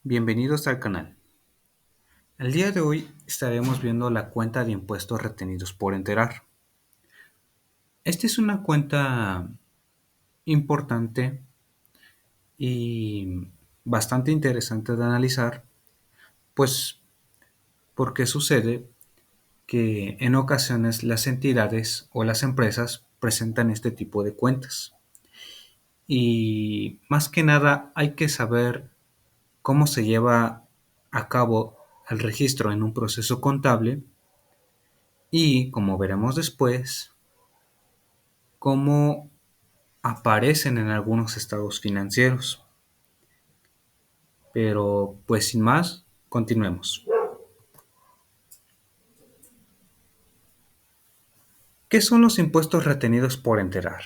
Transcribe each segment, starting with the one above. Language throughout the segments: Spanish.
Bienvenidos al canal. El día de hoy estaremos viendo la cuenta de impuestos retenidos por enterar. Esta es una cuenta importante y bastante interesante de analizar, pues porque sucede que en ocasiones las entidades o las empresas presentan este tipo de cuentas. Y más que nada hay que saber cómo se lleva a cabo el registro en un proceso contable y, como veremos después, cómo aparecen en algunos estados financieros. Pero pues sin más, continuemos. ¿Qué son los impuestos retenidos por enterar?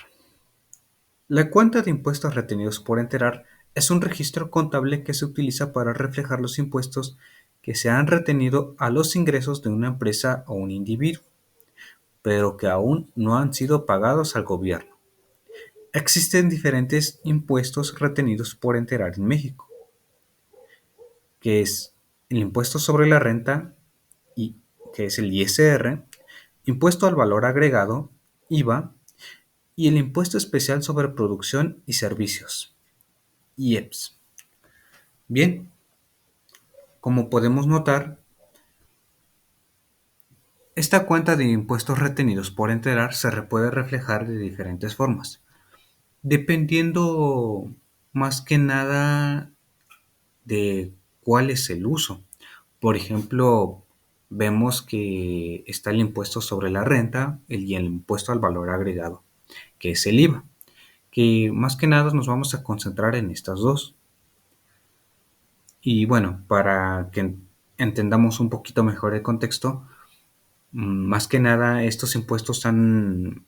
La cuenta de impuestos retenidos por enterar es un registro contable que se utiliza para reflejar los impuestos que se han retenido a los ingresos de una empresa o un individuo, pero que aún no han sido pagados al gobierno. Existen diferentes impuestos retenidos por enterar en México, que es el impuesto sobre la renta, y que es el ISR, impuesto al valor agregado, IVA, y el impuesto especial sobre producción y servicios, IEPS. Bien, como podemos notar, esta cuenta de impuestos retenidos por enterar se puede reflejar de diferentes formas, dependiendo más que nada de cuál es el uso. Por ejemplo, vemos que está el impuesto sobre la renta y el impuesto al valor agregado, que es el IVA, que más que nada nos vamos a concentrar en estas dos. Y bueno, para que entendamos un poquito mejor el contexto, más que nada estos impuestos son,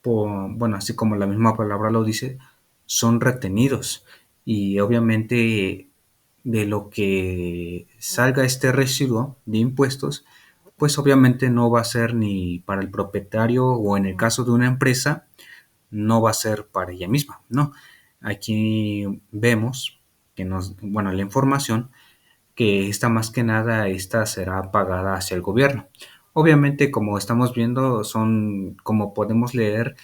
bueno, así como la misma palabra lo dice, son retenidos. Y obviamente de lo que salga este residuo de impuestos, pues obviamente no va a ser ni para el propietario o en el caso de una empresa, no va a ser para ella misma, no. Aquí vemos que bueno, la información que esta más que nada, esta será pagada hacia el gobierno. Obviamente, como estamos viendo, como podemos leer,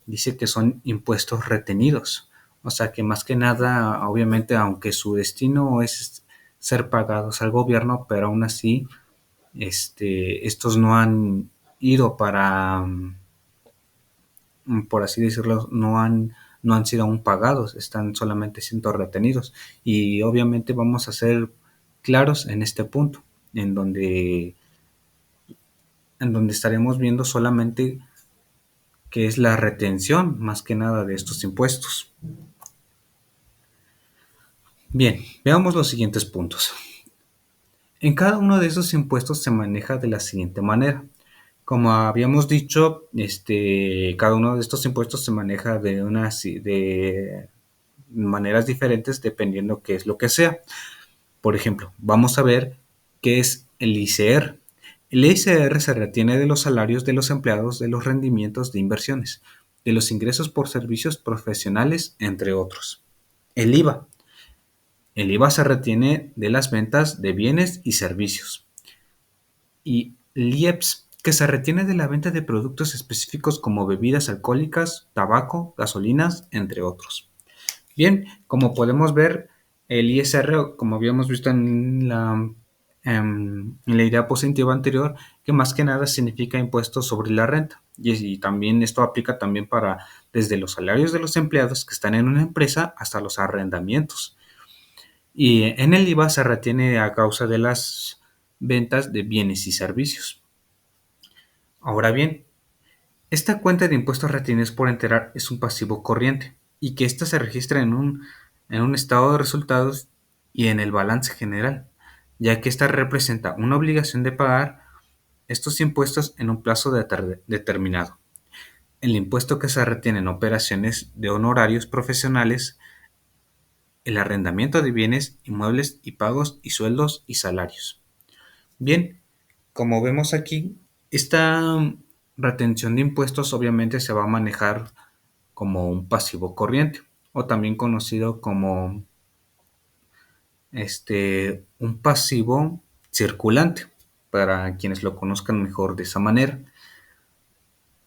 dice que son impuestos retenidos. O sea que más que nada, obviamente, aunque su destino es ser pagados al gobierno, pero aún así, estos no han ido para, por así decirlo, no han sido aún pagados, están solamente siendo retenidos. Y obviamente vamos a ser claros en este punto, en donde, en donde estaremos viendo solamente qué es la retención, más que nada, de estos impuestos. Bien, veamos los siguientes puntos. En cada uno de esos impuestos se maneja de la siguiente manera. Como habíamos dicho, cada uno de estos impuestos se maneja de maneras diferentes dependiendo qué es lo que sea. Por ejemplo, vamos a ver qué es el ICR. El ICR se retiene de los salarios de los empleados, de los rendimientos de inversiones, de los ingresos por servicios profesionales, entre otros. El IVA. El IVA se retiene de las ventas de bienes y servicios. Y el IEPS, que se retiene de la venta de productos específicos como bebidas alcohólicas, tabaco, gasolinas, entre otros. Bien, como podemos ver, el ISR, como habíamos visto en la idea positiva anterior, que más que nada significa impuestos sobre la renta. Y también esto aplica también para desde los salarios de los empleados que están en una empresa hasta los arrendamientos. Y en el IVA se retiene a causa de las ventas de bienes y servicios. Ahora bien, esta cuenta de impuestos retenidos por enterar es un pasivo corriente y que ésta se registra en un estado de resultados y en el balance general, ya que ésta representa una obligación de pagar estos impuestos en un plazo determinado. El impuesto que se retiene en operaciones de honorarios profesionales, el arrendamiento de bienes, inmuebles y pagos y sueldos y salarios. Bien, como vemos aquí, esta retención de impuestos obviamente se va a manejar como un pasivo corriente o también conocido como un pasivo circulante, para quienes lo conozcan mejor de esa manera.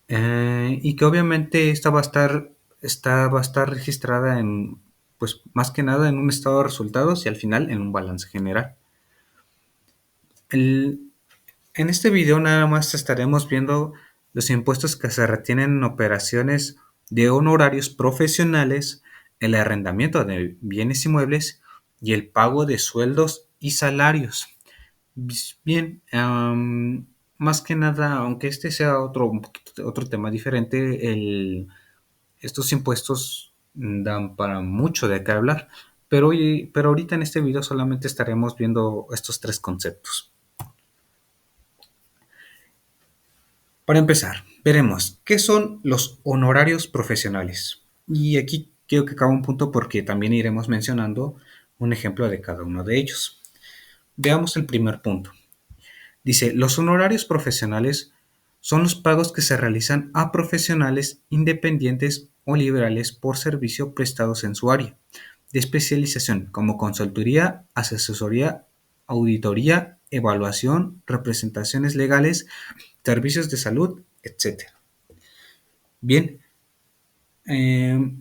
Y que obviamente esta va a estar registrada en, pues más que nada en un estado de resultados y al final en un balance general. El- en este video nada más estaremos viendo los impuestos que se retienen en operaciones de honorarios profesionales, el arrendamiento de bienes inmuebles y el pago de sueldos y salarios. Bien, más que nada, aunque este sea un poquito, otro tema diferente, estos impuestos dan para mucho de qué hablar, pero ahorita en este video solamente estaremos viendo estos tres conceptos. Para empezar, veremos qué son los honorarios profesionales. Y aquí quiero que cabe un punto porque también iremos mencionando un ejemplo de cada uno de ellos. Veamos el primer punto. Dice, los honorarios profesionales son los pagos que se realizan a profesionales independientes o liberales por servicio prestados en su área de especialización, como consultoría, asesoría, auditoría, evaluación, representaciones legales, servicios de salud, etcétera. Bien, eh,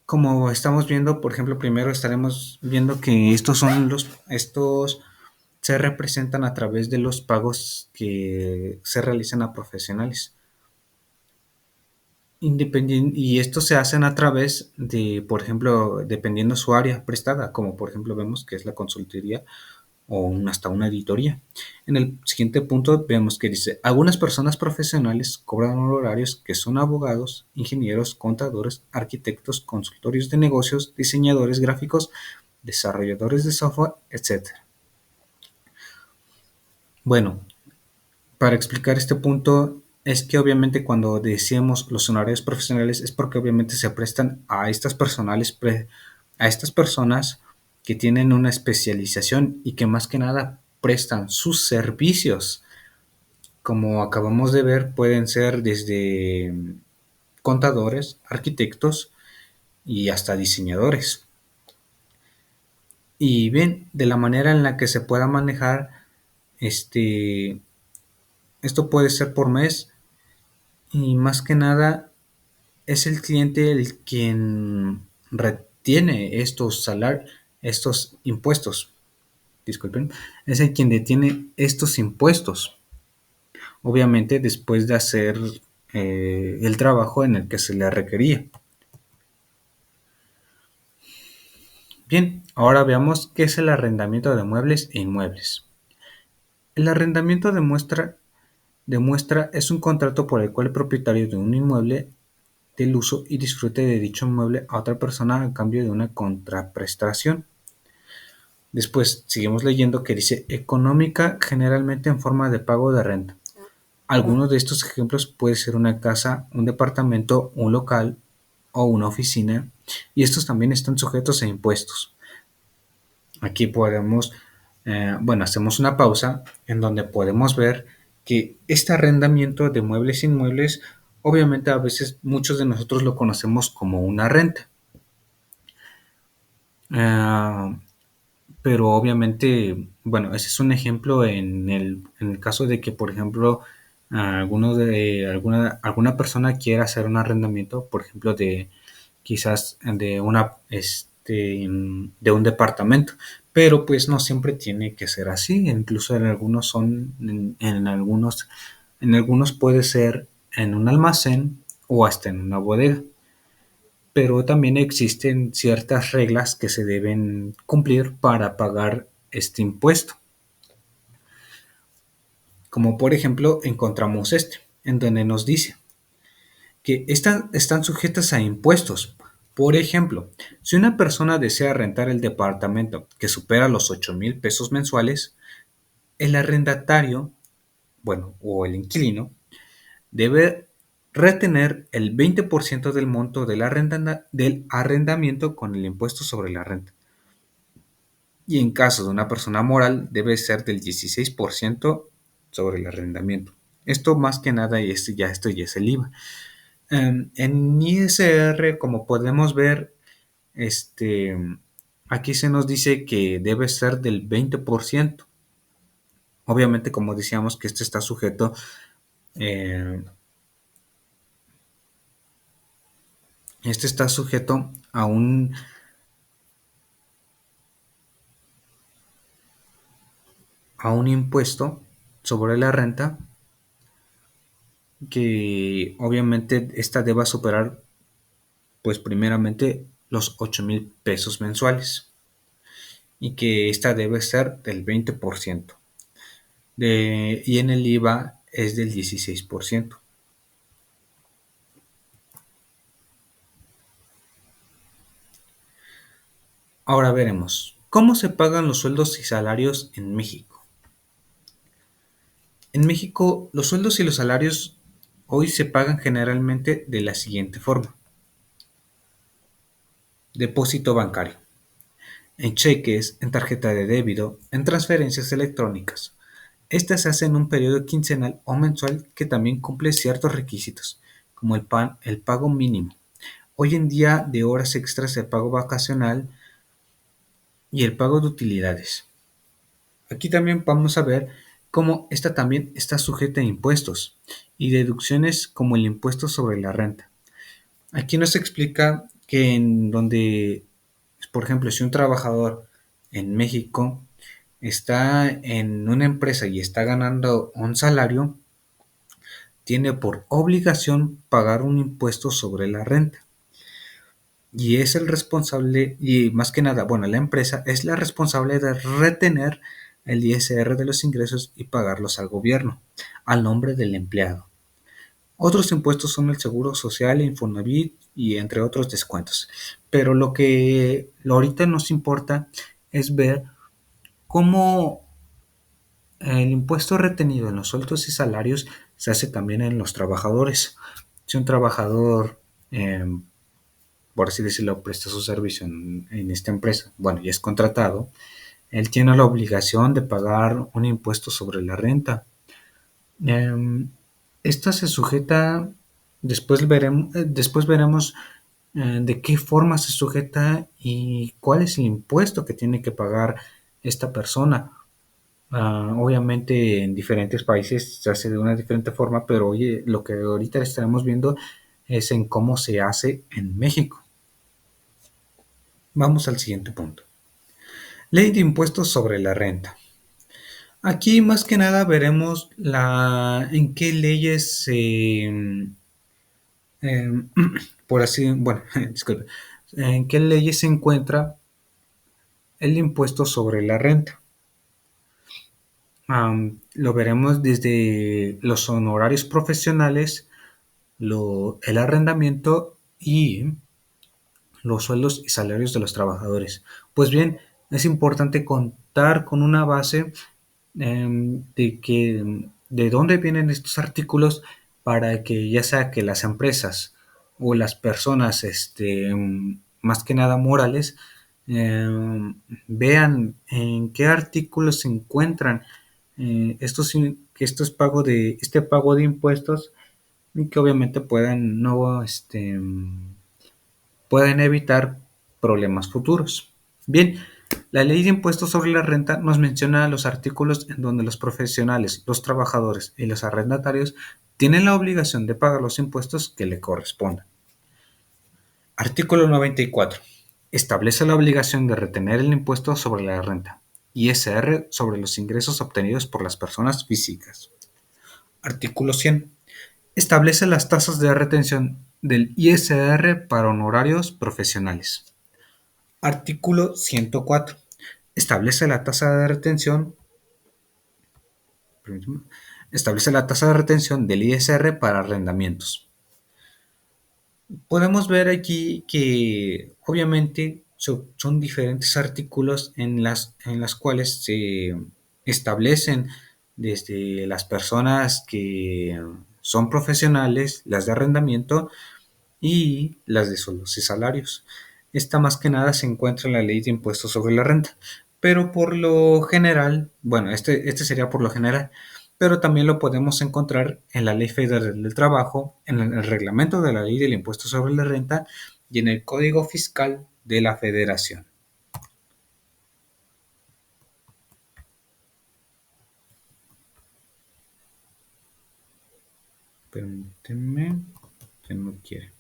como estamos viendo, por ejemplo, primero estaremos viendo que estos se representan a través de los pagos que se realizan a profesionales. Y estos se hacen a través de, por ejemplo, dependiendo su área prestada, como por ejemplo vemos que es la consultoría o hasta una auditoría. En el siguiente punto vemos que dice, algunas personas profesionales cobran honorarios que son abogados, ingenieros, contadores, arquitectos, consultorios de negocios, diseñadores gráficos, desarrolladores de software, etcétera. Bueno, para explicar este punto es que obviamente cuando decíamos los honorarios profesionales es porque obviamente se prestan a estas personas que tienen una especialización y que más que nada prestan sus servicios. Como acabamos de ver, pueden ser desde contadores, arquitectos y hasta diseñadores. Y bien, de la manera en la que se pueda manejar, este, esto puede ser por mes y más que nada es el cliente el quien retiene estos impuestos. Disculpen, es el quien detiene estos impuestos. Obviamente después de hacer el trabajo en el que se le requería. Bien, ahora veamos qué es el arrendamiento de muebles e inmuebles. El arrendamiento demuestra es un contrato por el cual el propietario de un inmueble del uso y disfrute de dicho inmueble a otra persona a cambio de una contraprestación. Después seguimos leyendo que dice económica generalmente en forma de pago de renta. Algunos de estos ejemplos puede ser una casa, un departamento, un local o una oficina y estos también están sujetos a impuestos. Aquí hacemos una pausa en donde podemos ver que este arrendamiento de muebles e inmuebles, obviamente a veces muchos de nosotros lo conocemos como una renta. Ah, pero obviamente, bueno, ese es un ejemplo en el caso de que, por ejemplo, alguna persona quiera hacer un arrendamiento, por ejemplo, de quizás de un departamento, pero pues no siempre tiene que ser así, incluso en algunos puede ser en un almacén o hasta en una bodega, pero también existen ciertas reglas que se deben cumplir para pagar este impuesto. Como por ejemplo encontramos en donde nos dice que están sujetas a impuestos. Por ejemplo, si una persona desea rentar el departamento que supera los 8,000 pesos mensuales, el arrendatario, bueno, o el inquilino, debe retener el 20% del monto del arrendamiento con el impuesto sobre la renta. Y en caso de una persona moral debe ser del 16% sobre el arrendamiento. Esto más que nada esto ya es el IVA. En ISR, como podemos ver, este, Aquí se nos dice que debe ser del 20%. Obviamente, como decíamos, que eh, este está sujeto a un impuesto sobre la renta que obviamente esta deba superar, pues primeramente los 8,000 pesos mensuales y que esta debe ser del 20% y en el IVA es del 16%. Ahora veremos, ¿cómo se pagan los sueldos y salarios en México? En México, los sueldos y los salarios hoy se pagan generalmente de la siguiente forma. Depósito bancario, en cheques, en tarjeta de débito, en transferencias electrónicas. Estas se hacen en un periodo quincenal o mensual que también cumple ciertos requisitos, como el pago mínimo. Hoy en día de horas extras, el pago vacacional y el pago de utilidades. Aquí también vamos a ver cómo esta también está sujeta a impuestos y deducciones como el impuesto sobre la renta. Aquí nos explica que en donde, por ejemplo, si un trabajador en México está en una empresa y está ganando un salario, tiene por obligación pagar un impuesto sobre la renta. Y es el responsable, y más que nada, bueno, la empresa es la responsable de retener el ISR de los ingresos y pagarlos al gobierno, al nombre del empleado. Otros impuestos son el Seguro Social, Infonavit y entre otros descuentos. Pero lo ahorita nos importa es ver cómo el impuesto retenido en los sueldos y salarios se hace también en los trabajadores. Si un trabajador, eh, por así decirlo, presta su servicio en esta empresa, bueno, y es contratado, él tiene la obligación de pagar un impuesto sobre la renta. Eh, Esta se sujeta, después veremos de qué forma se sujeta y cuál es el impuesto que tiene que pagar esta persona. Obviamente en diferentes países se hace de una diferente forma, pero oye, lo que ahorita estaremos viendo es en cómo se hace en México. Vamos al siguiente punto. Ley de impuestos sobre la renta. Aquí más que nada veremos en qué leyes por así, bueno, disculpe, en qué leyes se encuentra el impuesto sobre la renta. Lo veremos desde los honorarios profesionales, el arrendamiento y los sueldos y salarios de los trabajadores. Pues bien, es importante contar con una base de dónde vienen estos artículos para que ya sea que las empresas o las personas, más que nada morales, vean en qué artículos se encuentran este pago de impuestos y que obviamente pueden evitar problemas futuros. Bien, la ley de impuestos sobre la renta nos menciona los artículos en donde los profesionales, los trabajadores y los arrendatarios tienen la obligación de pagar los impuestos que le correspondan. Artículo 94. Establece la obligación de retener el impuesto sobre la renta, ISR, sobre los ingresos obtenidos por las personas físicas. Artículo 100. Establece las tasas de retención del ISR para honorarios profesionales. Artículo 104. Establece la tasa de retención Establece la tasa de retención del ISR para arrendamientos. Podemos ver aquí que obviamente son diferentes artículos en las cuales se establecen desde las personas que son profesionales, las de arrendamiento y las de sueldos y salarios. Esta más que nada se encuentra en la ley de impuestos sobre la renta, pero por lo general, bueno, este sería por lo general, pero también lo podemos encontrar en la Ley Federal del Trabajo, en el reglamento de la Ley del Impuesto sobre la Renta y en el Código Fiscal de la Federación. Permíteme, que no quiere.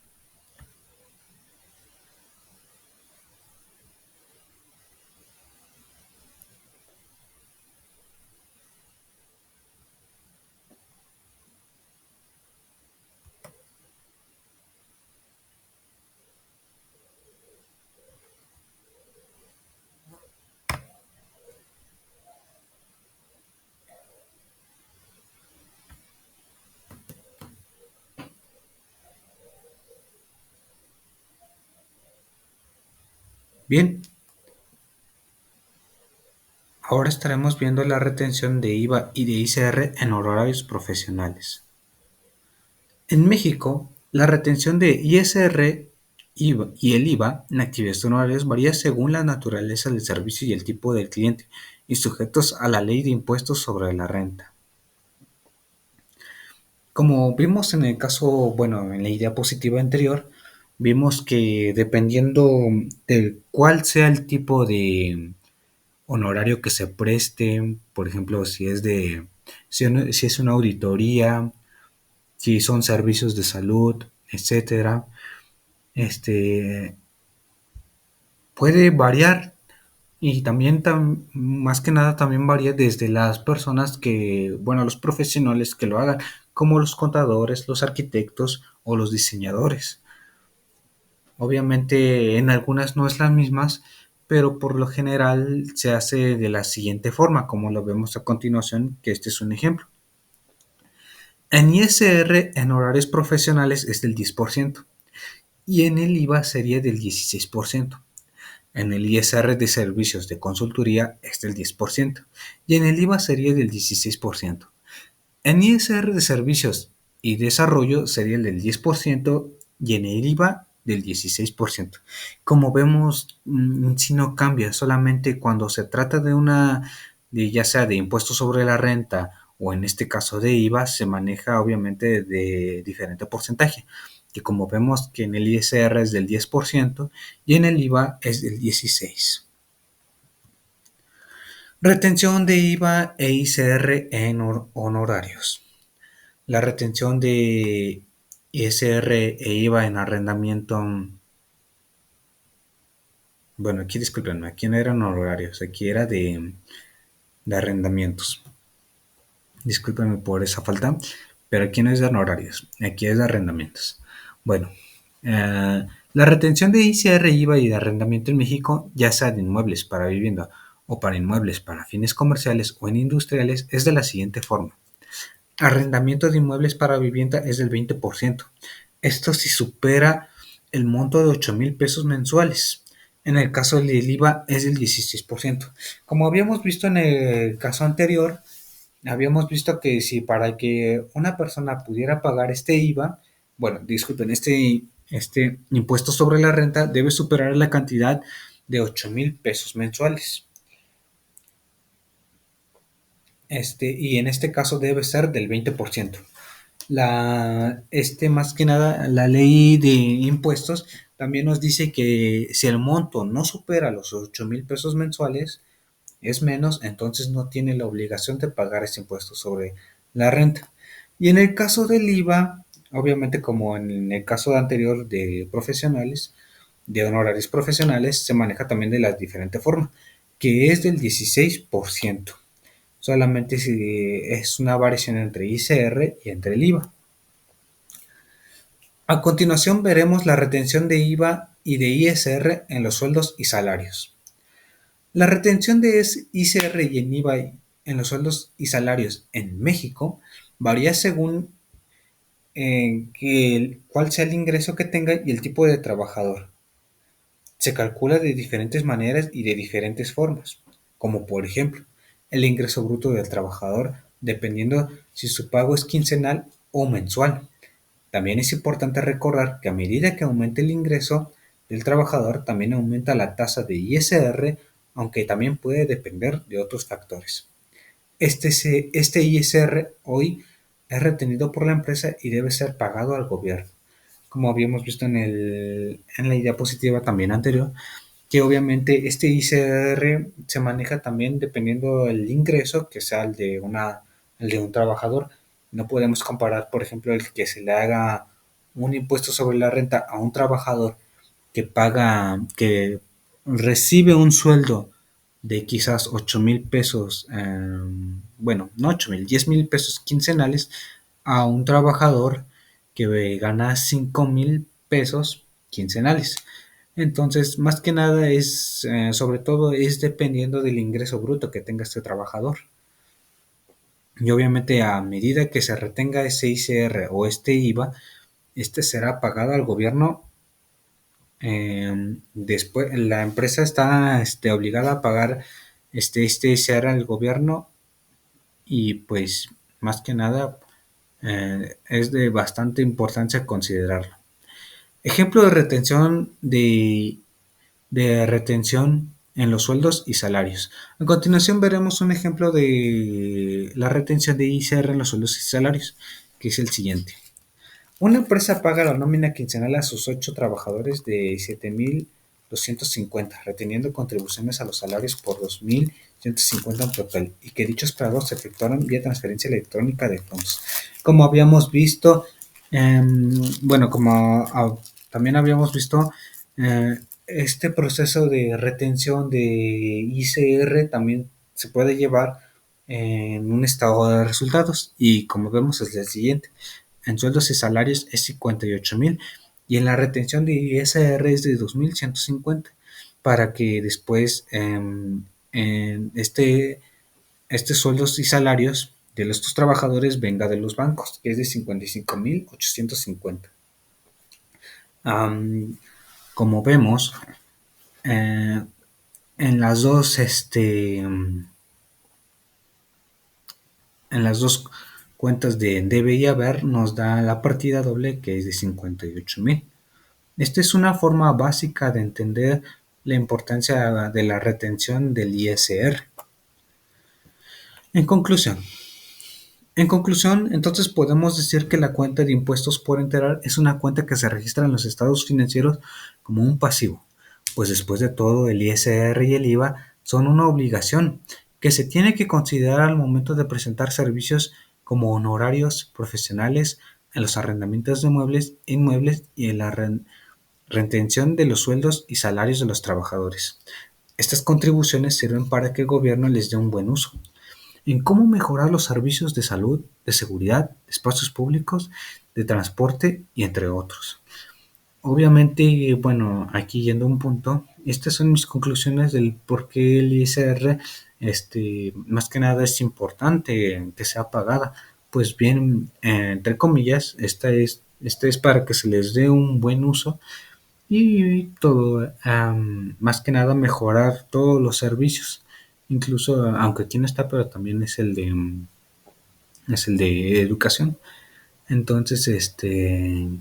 Bien, ahora estaremos viendo la retención de IVA y de ICR en horarios profesionales. En México, la retención de ISR y el IVA en actividades honorarias varía según la naturaleza del servicio y el tipo del cliente, y sujetos a la ley de impuestos sobre la renta. Como vimos en el caso, bueno, en la idea positiva anterior, vimos que dependiendo de cuál sea el tipo de honorario que se preste, por ejemplo, si es una auditoría, si son servicios de salud, etcétera, este puede variar y también más que nada también varía desde las personas que, bueno, los profesionales que lo hagan, como los contadores, los arquitectos o los diseñadores. Obviamente en algunas no es las mismas, pero por lo general se hace de la siguiente forma, como lo vemos a continuación, que este es un ejemplo. En ISR en horarios profesionales es del 10% y en el IVA sería del 16%. En el ISR de servicios de consultoría es del 10% y en el IVA sería del 16%. En ISR de servicios y desarrollo sería el del 10% y en el IVA del 16%. Como vemos, si no cambia, solamente cuando se trata ya sea de impuestos sobre la renta o en este caso de IVA, se maneja obviamente de diferente porcentaje. Que como vemos que en el ISR es del 10% y en el IVA es del 16%. Retención de IVA e ICR en honorarios. La retención de ISR e IVA en arrendamiento. Bueno, aquí disculpenme, aquí no eran horarios, aquí era de arrendamientos. Discúlpenme por esa falta, pero aquí no es de horarios, aquí es de arrendamientos. Bueno, la retención de ICR, IVA y de arrendamiento en México, ya sea de inmuebles para vivienda o para inmuebles para fines comerciales o en industriales, es de la siguiente forma. Arrendamiento de inmuebles para vivienda es del 20%. Esto si supera el monto de 8,000 pesos mensuales. En el caso del IVA es del 16%. Como habíamos visto en el caso anterior, habíamos visto que si para que una persona pudiera pagar este IVA, bueno, disculpen, este impuesto sobre la renta debe superar la cantidad de 8,000 pesos mensuales. Y en este caso debe ser del 20%. Más que nada, la ley de impuestos también nos dice que si el monto no supera los 8,000 pesos mensuales, es menos, entonces no tiene la obligación de pagar ese impuesto sobre la renta. Y en el caso del IVA, obviamente como en el caso anterior de profesionales, de honorarios profesionales, se maneja también de la diferente forma, que es del 16%. Solamente si es una variación entre ICR y entre el IVA. A continuación veremos la retención de IVA y de ISR en los sueldos y salarios. La retención de ICR y en IVA en los sueldos y salarios en México varía según cuál sea el ingreso que tenga y el tipo de trabajador. Se calcula de diferentes maneras y de diferentes formas, como por ejemplo el ingreso bruto del trabajador, dependiendo si su pago es quincenal o mensual. También es importante recordar que a medida que aumenta el ingreso del trabajador, también aumenta la tasa de ISR, aunque también puede depender de otros factores. Este ISR hoy es retenido por la empresa y debe ser pagado al gobierno, como habíamos visto en la diapositiva también anterior, que obviamente este ICR se maneja también dependiendo del ingreso que sea el de un trabajador. No podemos comparar, por ejemplo, el que se le haga un impuesto sobre la renta a un trabajador que recibe un sueldo de quizás 8,000 pesos, bueno, no 8,000, 10,000 pesos quincenales, a un trabajador que gana 5,000 pesos quincenales. Entonces, más que nada sobre todo, es dependiendo del ingreso bruto que tenga este trabajador. Y obviamente a medida que se retenga ese ICR o este IVA, este será pagado al gobierno. Después, la empresa está obligada a pagar este ICR al gobierno y pues más que nada es de bastante importancia considerarlo. Ejemplo de retención en los sueldos y salarios. A continuación veremos un ejemplo de la retención de ICR en los sueldos y salarios, que es el siguiente. Una empresa paga la nómina quincenal a sus 8 trabajadores de 7,250, reteniendo contribuciones a los salarios por 2,150 en total, y que dichos pagos se efectuaron vía transferencia electrónica de fondos. Como habíamos visto, bueno, también habíamos visto, este proceso de retención de ICR también se puede llevar en un estado de resultados, y como vemos es el siguiente. En sueldos y salarios es 58,000 y en la retención de ISR es de 2,150, para que después en este sueldos y salarios de los trabajadores venga de los bancos, que es de 55,850. Um, Como vemos, eh, en las dos en las dos cuentas de debe y haber nos da la partida doble, que es de 58,000. Esta es una forma básica de entender la importancia de la retención del ISR. En conclusión, entonces podemos decir que la cuenta de impuestos por enterar es una cuenta que se registra en los estados financieros como un pasivo, pues después de todo el ISR y el IVA son una obligación que se tiene que considerar al momento de presentar servicios como honorarios profesionales, en los arrendamientos de muebles, inmuebles y en la retención de los sueldos y salarios de los trabajadores. Estas contribuciones sirven para que el gobierno les dé un buen uso en cómo mejorar los servicios de salud, de seguridad, de espacios públicos, de transporte y entre otros. Obviamente, bueno, aquí yendo a un punto, estas son mis conclusiones del por qué el ISR, más que nada es importante que sea pagada. Pues bien, entre comillas, esta es para que se les dé un buen uso y todo, más que nada mejorar todos los servicios, incluso, aunque aquí no está, pero también es el de educación. Entonces,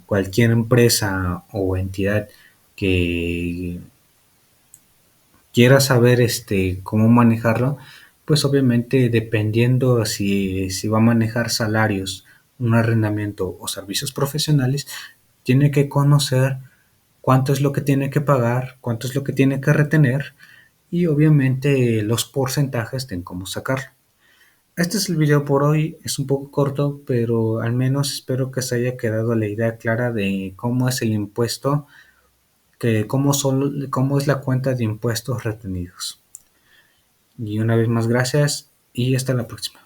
cualquier empresa o entidad que quiera saber cómo manejarlo, pues obviamente dependiendo si va a manejar salarios, un arrendamiento o servicios profesionales, tiene que conocer cuánto es lo que tiene que pagar, cuánto es lo que tiene que retener y obviamente los porcentajes de cómo sacarlo. Este es el video por hoy, es un poco corto, pero al menos espero que se haya quedado la idea clara de cómo es el impuesto, cómo es la cuenta de impuestos retenidos. Y una vez más, gracias y hasta la próxima.